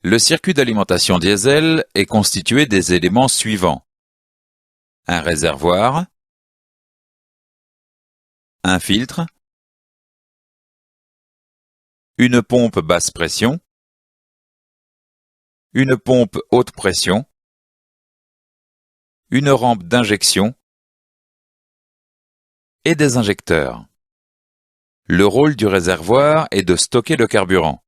Le circuit d'alimentation diesel est constitué des éléments suivants. Un réservoir, un filtre, une pompe basse pression, une pompe haute pression, une rampe d'injection et des injecteurs. Le rôle du réservoir est de stocker le carburant.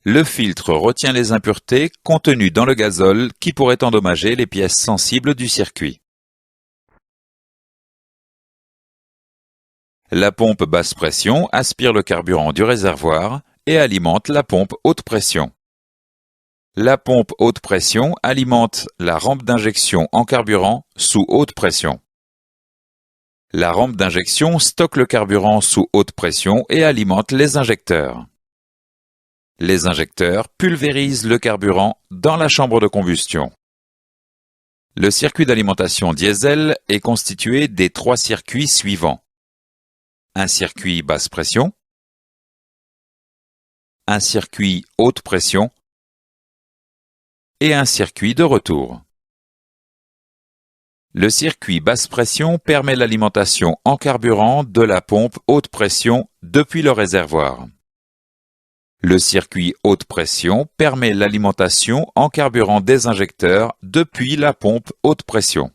Le filtre retient les impuretés contenues dans le gazole qui pourraient endommager les pièces sensibles du circuit. La pompe basse pression aspire le carburant du réservoir et alimente la pompe haute pression. La pompe haute pression alimente la rampe d'injection en carburant sous haute pression. La rampe d'injection stocke le carburant sous haute pression et alimente les injecteurs. Les injecteurs pulvérisent le carburant dans la chambre de combustion. Le circuit d'alimentation diesel est constitué des trois circuits suivants. Un circuit basse pression, un circuit haute pression et un circuit de retour. Le circuit basse pression permet l'alimentation en carburant de la pompe haute pression depuis le réservoir. Le circuit haute pression permet l'alimentation en carburant des injecteurs depuis la pompe haute pression.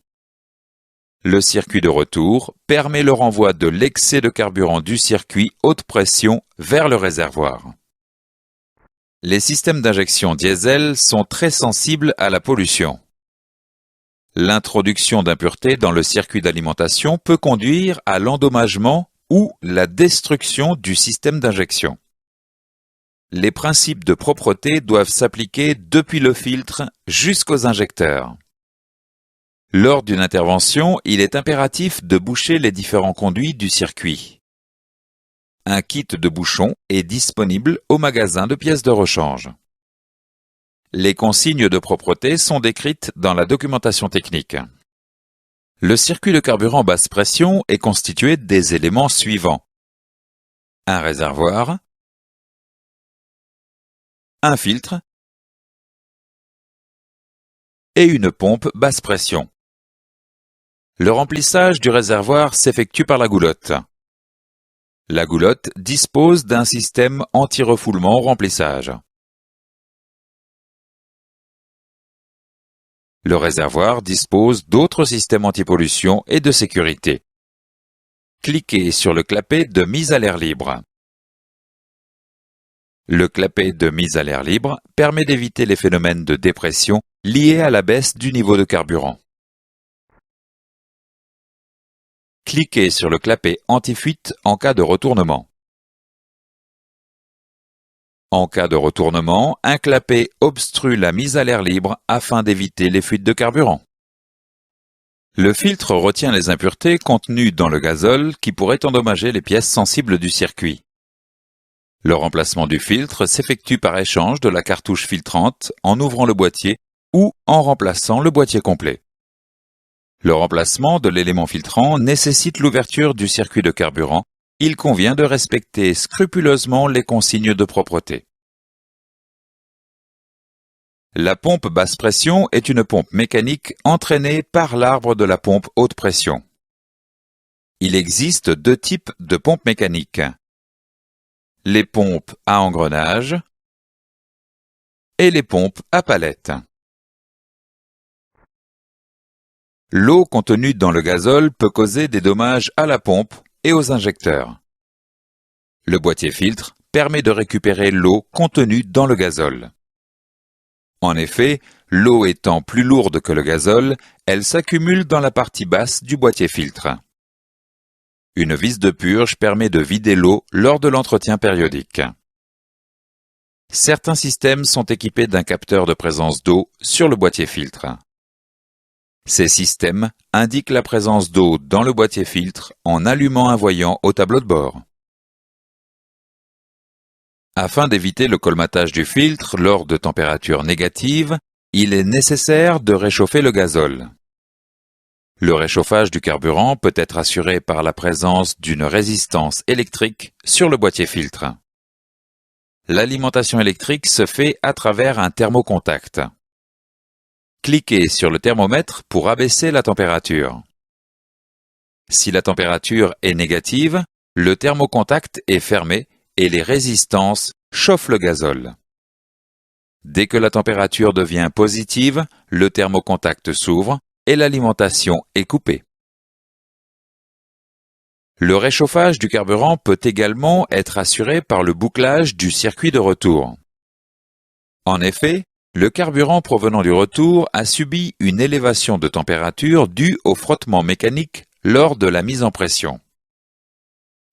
Le circuit de retour permet le renvoi de l'excès de carburant du circuit haute pression vers le réservoir. Les systèmes d'injection diesel sont très sensibles à la pollution. L'introduction d'impuretés dans le circuit d'alimentation peut conduire à l'endommagement ou la destruction du système d'injection. Les principes de propreté doivent s'appliquer depuis le filtre jusqu'aux injecteurs. Lors d'une intervention, il est impératif de boucher les différents conduits du circuit. Un kit de bouchon est disponible au magasin de pièces de rechange. Les consignes de propreté sont décrites dans la documentation technique. Le circuit de carburant basse pression est constitué des éléments suivants. Un réservoir, un filtre et une pompe basse pression. Le remplissage du réservoir s'effectue par la goulotte. La goulotte dispose d'un système anti-refoulement au remplissage. Le réservoir dispose d'autres systèmes anti-pollution et de sécurité. Cliquez sur le clapet de mise à l'air libre. Le clapet de mise à l'air libre permet d'éviter les phénomènes de dépression liés à la baisse du niveau de carburant. Cliquez sur le clapet anti-fuite en cas de retournement. En cas de retournement, un clapet obstrue la mise à l'air libre afin d'éviter les fuites de carburant. Le filtre retient les impuretés contenues dans le gazole qui pourraient endommager les pièces sensibles du circuit. Le remplacement du filtre s'effectue par échange de la cartouche filtrante en ouvrant le boîtier ou en remplaçant le boîtier complet. Le remplacement de l'élément filtrant nécessite l'ouverture du circuit de carburant. Il convient de respecter scrupuleusement les consignes de propreté. La pompe basse pression est une pompe mécanique entraînée par l'arbre de la pompe haute pression. Il existe deux types de pompes mécaniques. Les pompes à engrenage et les pompes à palette. L'eau contenue dans le gazole peut causer des dommages à la pompe et aux injecteurs. Le boîtier filtre permet de récupérer l'eau contenue dans le gazole. En effet, l'eau étant plus lourde que le gazole, elle s'accumule dans la partie basse du boîtier filtre. Une vis de purge permet de vider l'eau lors de l'entretien périodique. Certains systèmes sont équipés d'un capteur de présence d'eau sur le boîtier filtre. Ces systèmes indiquent la présence d'eau dans le boîtier filtre en allumant un voyant au tableau de bord. Afin d'éviter le colmatage du filtre lors de températures négatives, il est nécessaire de réchauffer le gazole. Le réchauffage du carburant peut être assuré par la présence d'une résistance électrique sur le boîtier filtre. L'alimentation électrique se fait à travers un thermocontact. Cliquez sur le thermomètre pour abaisser la température. Si la température est négative, le thermocontact est fermé et les résistances chauffent le gazole. Dès que la température devient positive, le thermocontact s'ouvre et l'alimentation est coupée. Le réchauffage du carburant peut également être assuré par le bouclage du circuit de retour. En effet, le carburant provenant du retour a subi une élévation de température due au frottement mécanique lors de la mise en pression.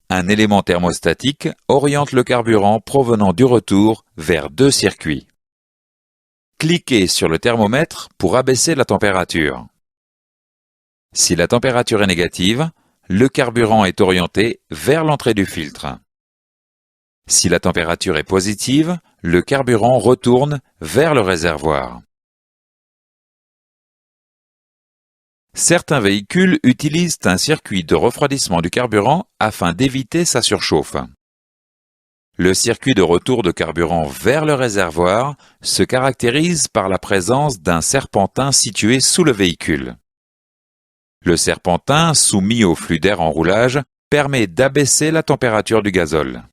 Un élément thermostatique oriente le carburant provenant du retour vers deux circuits. Cliquez sur le thermomètre pour abaisser la température. Si la température est négative, le carburant est orienté vers l'entrée du filtre. Si la température est positive, le carburant retourne vers le réservoir. Certains véhicules utilisent un circuit de refroidissement du carburant afin d'éviter sa surchauffe. Le circuit de retour de carburant vers le réservoir se caractérise par la présence d'un serpentin situé sous le véhicule. Le serpentin, soumis au flux d'air en roulage, permet d'abaisser la température du gazole.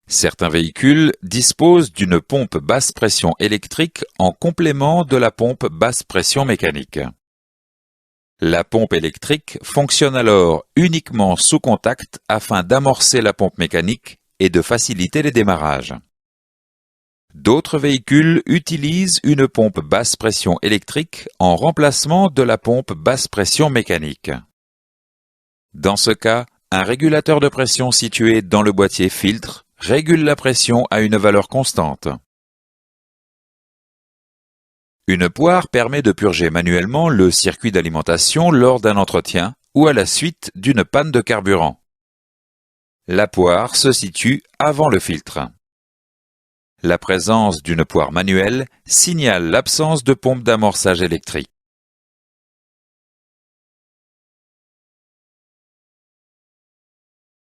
Certains véhicules disposent d'une pompe basse pression électrique en complément de la pompe basse pression mécanique. La pompe électrique fonctionne alors uniquement sous contact afin d'amorcer la pompe mécanique et de faciliter les démarrages. D'autres véhicules utilisent une pompe basse pression électrique en remplacement de la pompe basse pression mécanique. Dans ce cas, un régulateur de pression situé dans le boîtier filtre régule la pression à une valeur constante. Une poire permet de purger manuellement le circuit d'alimentation lors d'un entretien ou à la suite d'une panne de carburant. La poire se situe avant le filtre. La présence d'une poire manuelle signale l'absence de pompe d'amorçage électrique.